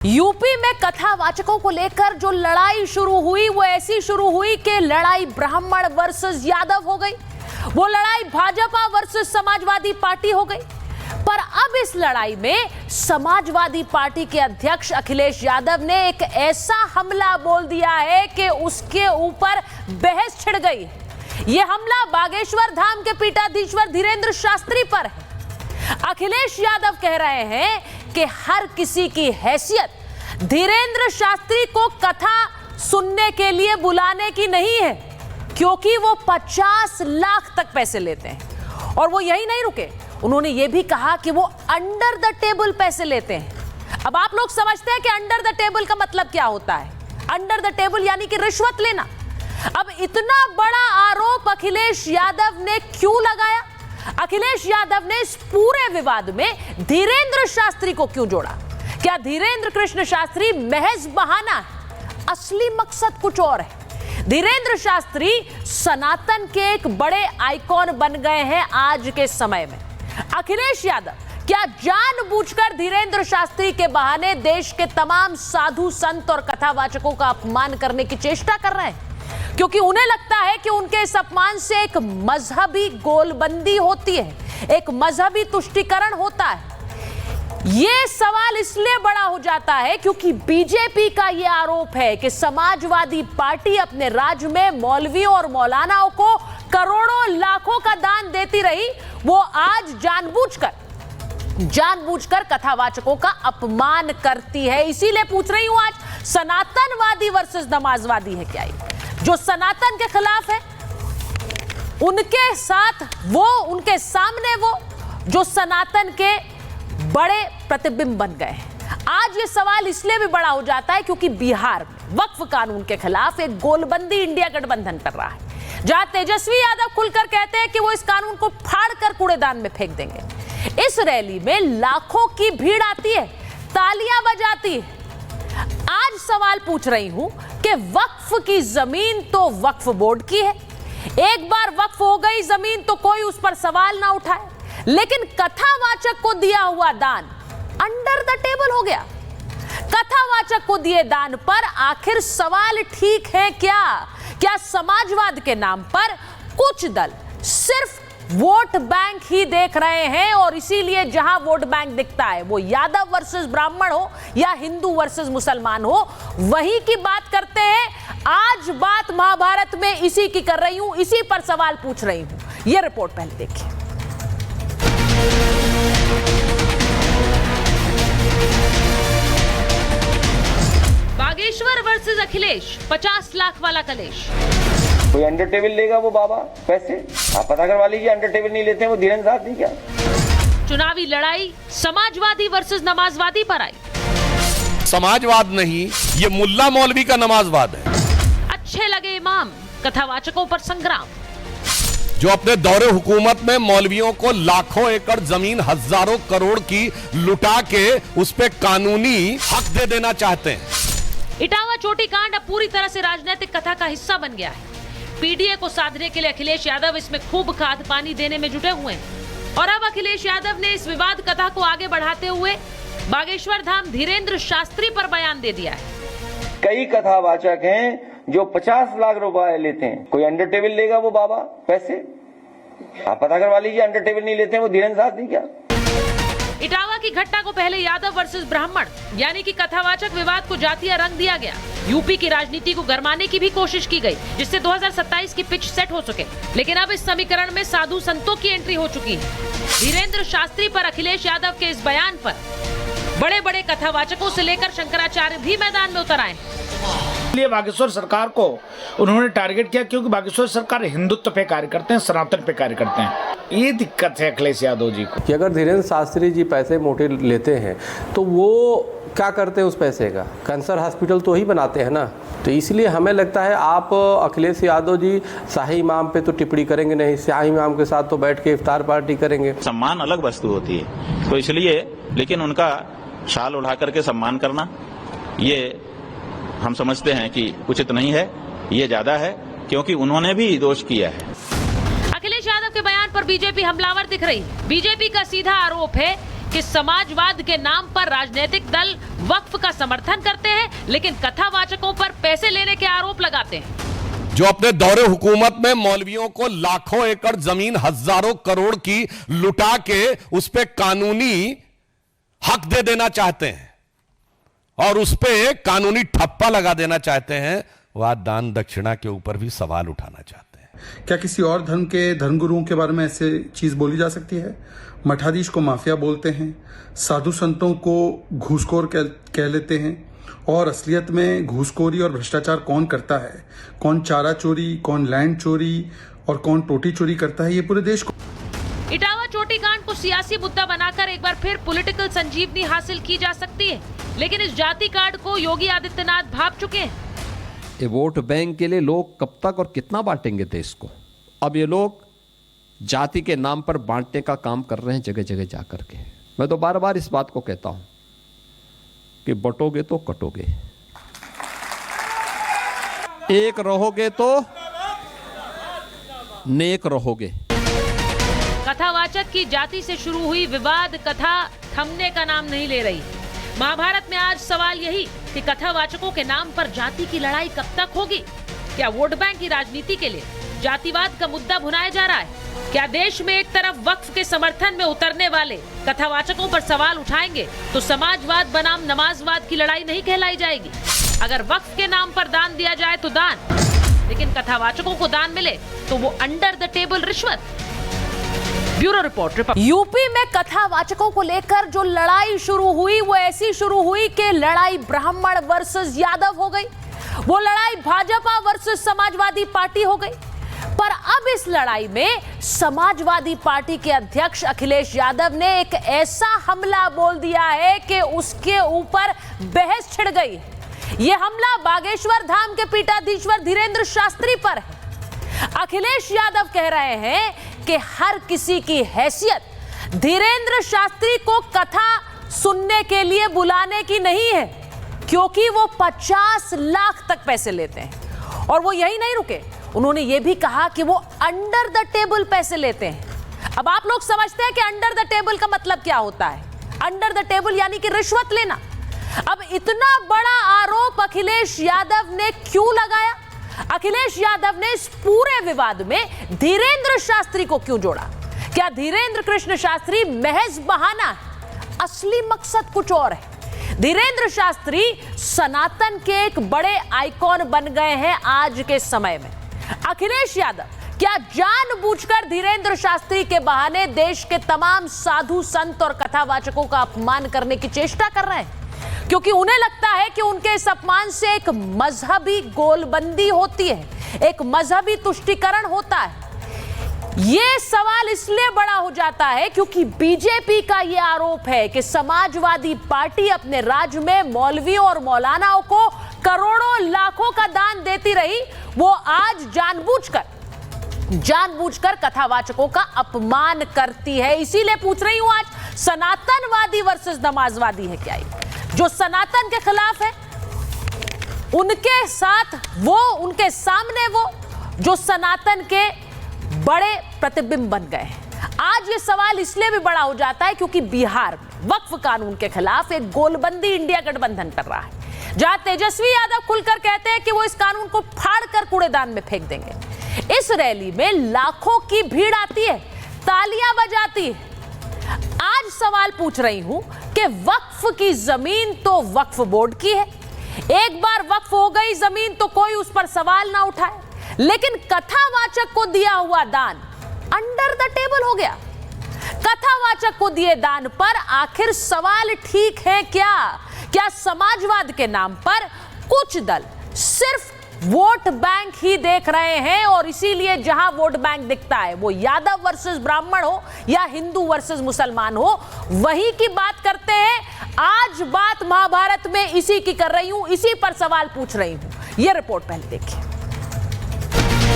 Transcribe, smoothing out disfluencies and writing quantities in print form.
UP में कथावाचकों को लेकर जो लड़ाई शुरू हुई वो ऐसी शुरू हुई कि लड़ाई ब्राह्मण वर्सेस यादव हो गई। वो लड़ाई भाजपा वर्सेस समाजवादी पार्टी हो गई। पर अब इस लड़ाई में समाजवादी पार्टी के अध्यक्ष अखिलेश यादव ने एक ऐसा हमला बोल दिया है कि उसके ऊपर बहस छिड़ गई। ये हमला बागेश्वर धाम के पीठाधीश्वर धीरेंद्र शास्त्री पर है। अखिलेश यादव कह रहे हैं कि हर किसी की हैसियत धीरेंद्र शास्त्री को कथा सुनने के लिए बुलाने की नहीं है, क्योंकि वो 50 लाख तक पैसे लेते हैं। और वो यही नहीं रुके, उन्होंने ये भी कहा कि वो अंडर द टेबल पैसे लेते हैं। अब आप लोग समझते हैं कि अंडर द टेबल का मतलब क्या होता है। अंडर द टेबल यानी कि रिश्वत लेना। अब इतना बड़ा आरोप अखिलेश यादव ने क्यों लगाया? अखिलेश यादव ने इस पूरे विवाद में धीरेंद्र शास्त्री को क्यों जोड़ा? क्या धीरेंद्र कृष्ण शास्त्री महज बहाना है? असली मकसद कुछ और है। धीरेंद्र शास्त्री सनातन के एक बड़े आइकॉन बन गए हैं आज के समय में। अखिलेश यादव क्या जानबूझकर धीरेंद्र शास्त्री के बहाने देश के तमाम साधु संत और कथावाचकों का अपमान करने की चेष्टा कर रहे हैं? क्योंकि उन्हें लगता है कि उनके इस अपमान से एक मजहबी गोलबंदी होती है, एक मजहबी तुष्टीकरण होता है। यह सवाल इसलिए बड़ा हो जाता है क्योंकि बीजेपी का यह आरोप है कि समाजवादी पार्टी अपने राज्य में मौलवियों और मौलानाओं को करोड़ों लाखों का दान देती रही। वो आज जानबूझकर कथावाचकों का अपमान करती है। इसीलिए पूछ रही हूं, आज सनातनवादी वर्सेस नमाजवादी है क्या? जो सनातन के खिलाफ है उनके साथ वो, उनके सामने वो जो सनातन के बड़े प्रतिबिंब बन गए हैं। आज ये सवाल इसलिए भी बड़ा हो जाता है क्योंकि बिहार में वक्फ कानून के खिलाफ एक गोलबंदी इंडिया गठबंधन कर रहा है, जहां तेजस्वी यादव खुलकर कहते हैं कि वो इस कानून को फाड़कर कूड़ेदान में फेंक देंगे। इस रैली में लाखों की भीड़ आती है, तालियां बजाती है। आज सवाल पूछ रही हूं कि वक्फ की जमीन तो वक्फ बोर्ड की है। एक बार वक्फ हो गई जमीन तो कोई उस पर सवाल ना उठाए, लेकिन कथावाचक को दिया हुआ दान अंडर द टेबल हो गया। कथावाचक को दिए दान पर आखिर सवाल ठीक है क्या? क्या समाजवाद के नाम पर कुछ दल सिर्फ वोट बैंक ही देख रहे हैं और इसीलिए जहां वोट बैंक दिखता है वो यादव वर्सेस ब्राह्मण हो या हिंदू वर्सेस मुसलमान हो, वही की बात करते हैं? आज बात महाभारत में इसी की कर रही हूं, इसी पर सवाल पूछ रही हूं। यह रिपोर्ट पहले देखिए। बागेश्वर वर्सेस अखिलेश, 50 लाख वाला कलेश। कोई अंडर टेबल लेगा वो बाबा पैसे? आप पता करवा लीजिए, अंडर टेबल नहीं लेते हैं वो धीरेंद्र शास्त्री क्या? चुनावी लड़ाई समाजवादी वर्सेस नमाजवादी पर आई। समाजवाद नहीं, ये मुल्ला मौलवी का नमाजवाद है। अच्छे लगे इमाम, कथावाचकों पर संग्राम। जो अपने दौरे हुकूमत में मौलवियों को लाखों एकड़ जमीन, हजारों करोड़ की लुटा के उस पे कानूनी हक दे देना चाहते हैं। इटावा चोटी कांड अब पूरी तरह से राजनीतिक कथा का हिस्सा बन गया है। पीडीए को साधने के लिए अखिलेश यादव इसमें खूब खाद पानी देने में जुटे हुए हैं। और अब अखिलेश यादव ने इस विवाद कथा को आगे बढ़ाते हुए बागेश्वर धाम धीरेंद्र शास्त्री पर बयान दे दिया है। कई कथावाचक हैं जो 50 लाख रुपए लेते हैं। कोई अंडर टेबल लेगा वो बाबा पैसे? आप पता करवा लीजिए, अंडर टेबल नहीं लेते हैं वो धीरेंद्र शास्त्री क्या? इटावा की घटना को पहले यादव वर्सेस ब्राह्मण यानी कि कथावाचक विवाद को जातीय रंग दिया गया। यूपी की राजनीति को गरमाने की भी कोशिश की गई, जिससे 2027 की पिच सेट हो सके। लेकिन अब इस समीकरण में साधु संतों की एंट्री हो चुकी है। धीरेंद्र शास्त्री पर अखिलेश यादव के इस बयान पर बड़े बड़े कथावाचकों से लेकर शंकराचार्य भी मैदान में उतर आए। इसलिए बागेश्वर सरकार को उन्होंने टारगेट किया क्योंकि बागेश्वर सरकार हिंदुत्व पे कार्य करते हैं, सनातन पे कार्य करते हैं। ये दिक्कत है अखिलेश यादव जी को कि अगर धीरेंद्र शास्त्री जी पैसे मोटे लेते हैं तो वो क्या करते हैं उस पैसे का? कैंसर हॉस्पिटल तो ही बनाते हैं ना। तो इसलिए हमें लगता है आप अखिलेश यादव जी शाही इमाम पे तो टिप्पणी करेंगे नहीं, शाही इमाम के साथ तो बैठ के इफ्तार पार्टी करेंगे। सम्मान अलग वस्तु होती है, तो इसलिए लेकिन उनका शाल उठा करके सम्मान करना ये हम समझते हैं कि उचित नहीं है। ये ज्यादा है क्योंकि उन्होंने भी दोष किया है। अखिलेश यादव के बयान पर बीजेपी हमलावर दिख रही। बीजेपी का सीधा आरोप है कि समाजवाद के नाम पर राजनीतिक दल वक्फ का समर्थन करते हैं, लेकिन कथावाचकों पर पैसे लेने के आरोप लगाते हैं। जो अपने दौरे हुकूमत में मौलवियों को लाखों एकड़ जमीन, हजारों करोड़ की लुटा के उस पे कानूनी हक दे देना चाहते हैं और उस पे कानूनी ठप्पा लगा देना चाहते हैं, वह दान दक्षिणा के ऊपर भी सवाल उठाना चाहते हैं। क्या किसी और धर्म के धर्मगुरुओं के बारे में ऐसे चीज बोली जा सकती है? मठाधीश को माफिया बोलते हैं, साधु संतों को घूसखोर कह लेते हैं, और असलियत में घूसखोरी और भ्रष्टाचार कौन करता है, कौन चारा चोरी, कौन लैंड चोरी और कौन टोटी चोरी करता है, ये पूरे देश को। इटावा चोटी कांड को सियासी मुद्दा बनाकर एक बार फिर पॉलिटिकल संजीवनी हासिल की जा सकती है, लेकिन इस जाति कार्ड को योगी आदित्यनाथ भाप चुके हैं। ये वोट बैंक के लिए लोग कब तक और कितना बांटेंगे देश को? अब ये लोग जाति के नाम पर बांटने का काम कर रहे हैं जगह जगह जाकर के। मैं तो बार बार इस बात को कहता हूं कि बटोगे तो कटोगे, एक रहोगे तो नेक रहोगे। कथावाचक की जाति से शुरू हुई विवाद कथा थमने का नाम नहीं ले रही। महाभारत में आज सवाल यही कि कथावाचकों के नाम पर जाति की लड़ाई कब तक होगी? क्या वोट बैंक की राजनीति के लिए जातिवाद का मुद्दा भुनाया जा रहा है? क्या देश में एक तरफ वक्फ के समर्थन में उतरने वाले कथावाचकों पर सवाल उठाएंगे तो समाजवाद बनाम नमाजवाद की लड़ाई नहीं कहलाई जाएगी? अगर वक्फ के नाम पर दान दिया जाए तो दान, लेकिन कथावाचकों को दान मिले तो वो अंडर द टेबल रिश्वत। Bureau report. यूपी में कथावाचकों को लेकर जो लड़ाई शुरू हुई वो ऐसी शुरू हुई कि लड़ाई ब्राह्मण वर्सेस यादव हो गई, वो लड़ाई भाजपा वर्सेस समाजवादी पार्टी हो गई। पर अब इस लड़ाई में समाजवादी पार्टी के अध्यक्ष अखिलेश यादव ने एक ऐसा हमला बोल दिया है कि उसके ऊपर बहस छिड़ गई। यह हमला बागेश्वर धाम के पीठाधीश्वर धीरेन्द्र शास्त्री पर है। अखिलेश यादव कह रहे हैं कि हर किसी की हैसियत धीरेन्द्र शास्त्री को कथा सुनने के लिए बुलाने की नहीं है, क्योंकि वो 50 लाख तक पैसे लेते हैं। और वो यही नहीं रुके, उन्होंने ये भी कहा कि वो अंडर द टेबल पैसे लेते हैं। अब आप लोग समझते हैं कि अंडर द टेबल का मतलब क्या होता है? अंडर द टेबल यानी कि रिश्वत लेना। अब इतना बड़ा आरोप अखिलेश यादव ने क्यों लगाया? अखिलेश यादव ने इस पूरे विवाद में धीरेन्द्र शास्त्री को क्यों जोड़ा? क्या धीरेन्द्र कृष्ण शास्त्री महज बहाना है? असली मकसद कुछ और है। धीरेन्द्र शास्त्री सनातन के एक बड़े आइकॉन बन गए हैं आज के समय में। अखिलेश यादव क्या जानबूझकर धीरेन्द्र शास्त्री के बहाने देश के तमाम साधु संत और कथावाचकों का अपमान करने की चेष्टा कर रहे हैं? क्योंकि उन्हें लगता है कि उनके इस अपमान से एक मजहबी गोलबंदी होती है, एक मजहबी तुष्टीकरण होता है। यह सवाल इसलिए बड़ा हो जाता है क्योंकि बीजेपी का यह आरोप है कि समाजवादी पार्टी अपने राज्य में मौलवियों और मौलानाओं को करोड़ों लाखों का दान देती रही, वो आज जानबूझकर कथावाचकों का अपमान करती है। इसीलिए पूछ रही हूं आज, सनातनवादी वर्सेस नमाजवादी है क्या? जो सनातन के खिलाफ है उनके साथ वो, उनके सामने वो जो सनातन के बड़े प्रतिबिंब बन गए हैं। आज ये सवाल इसलिए भी बड़ा हो जाता है क्योंकि बिहार में वक्फ कानून के खिलाफ एक गोलबंदी इंडिया गठबंधन कर रहा है, जहां तेजस्वी यादव खुलकर कहते हैं कि वो इस कानून को फाड़कर कूड़ेदान में फेंक देंगे। इस रैली में लाखों की भीड़ आती है, तालियां बजाती है। आज सवाल पूछ रही हूं कि वक्फ की जमीन तो वक्फ बोर्ड की है, एक बार वक्फ हो गई जमीन तो कोई उस पर सवाल ना उठाए, लेकिन कथावाचक को दिया हुआ दान अंडर द टेबल हो गया। कथावाचक को दिए दान पर आखिर सवाल ठीक है क्या? क्या समाजवाद के नाम पर कुछ दल सिर्फ वोट बैंक ही देख रहे हैं और इसीलिए जहां वोट बैंक दिखता है वो यादव वर्सेस ब्राह्मण हो या हिंदू वर्सेस मुसलमान हो, वही की बात करते हैं? आज बात महाभारत में इसी की कर रही हूं, इसी पर सवाल पूछ रही हूं। यह रिपोर्ट पहले देखिए।